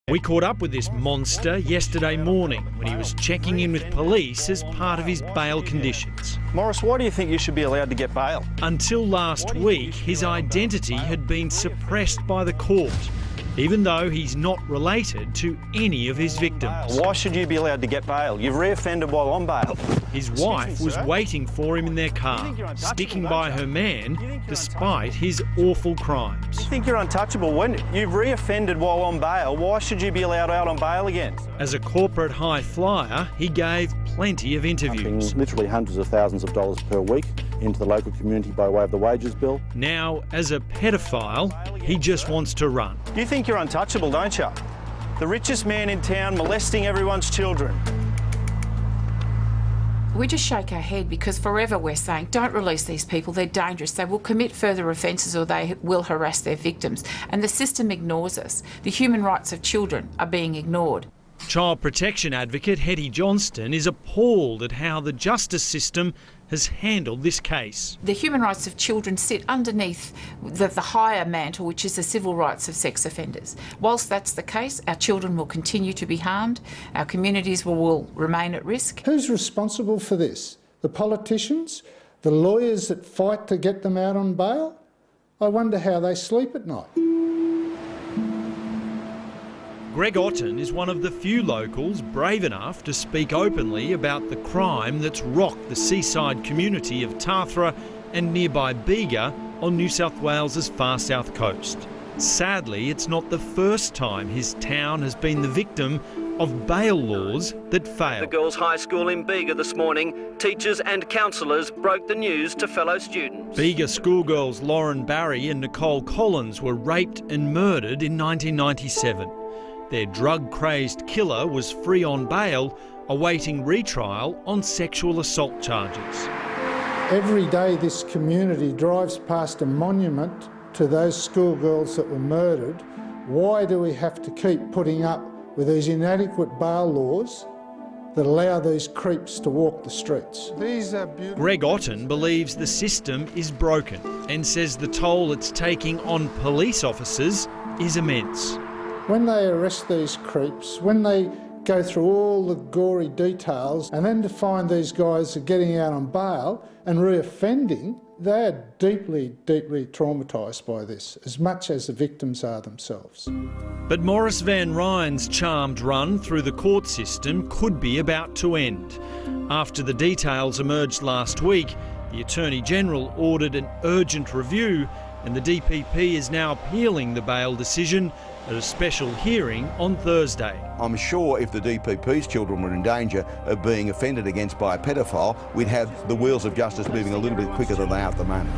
We caught up with this monster yesterday morning when he was checking in with police as part of his bail conditions. Morris, why do you think you should be allowed to get bail? Until last week, his identity had been suppressed by the court, even though he's not related to any of his victims. Why should you be allowed to get bail? You've reoffended while on bail. His wife was waiting for him in their car, sticking by her man despite his awful crimes. You think you're untouchable? When you've reoffended while on bail, why should you be allowed out on bail again? As a corporate high flyer, he gave plenty of interviews. Literally hundreds of thousands of dollars per week into the local community by way of the wages bill. Now, as a pedophile, he just wants to run. You think you're untouchable, don't you? The richest man in town molesting everyone's children. We just shake our head because forever we're saying, don't release these people, they're dangerous, they will commit further offences or they will harass their victims. And the system ignores us. The human rights of children are being ignored. Child protection advocate Hetty Johnston is appalled at how the justice system has handled this case. The human rights of children sit underneath the higher mantle, which is the civil rights of sex offenders. Whilst that's the case, our children will continue to be harmed, our communities will remain at risk. Who's responsible for this? The politicians? The lawyers that fight to get them out on bail? I wonder how they sleep at night. Greg Otten is one of the few locals brave enough to speak openly about the crime that's rocked the seaside community of Tathra and nearby Bega on New South Wales's far south coast. Sadly, it's not the first time his town has been the victim of bail laws that fail. The girls' high school in Bega this morning, teachers and counsellors broke the news to fellow students. Bega schoolgirls Lauren Barry and Nicole Collins were raped and murdered in 1997. Their drug-crazed killer was free on bail, awaiting retrial on sexual assault charges. Every day this community drives past a monument to those schoolgirls that were murdered. Why do we have to keep putting up with these inadequate bail laws that allow these creeps to walk the streets? These are beautiful. Greg Otten believes the system is broken and says the toll it's taking on police officers is immense. When they arrest these creeps, when they go through all the gory details, and then to find these guys are getting out on bail and reoffending, they're deeply, deeply traumatised by this, as much as the victims are themselves. But Maurice Van Ryn's charmed run through the court system could be about to end. After the details emerged last week, the Attorney-General ordered an urgent review, and the DPP is now appealing the bail decision at a special hearing on Thursday. I'm sure if the DPP's children were in danger of being offended against by a pedophile, we'd have the wheels of justice moving a little bit quicker than they are at the moment.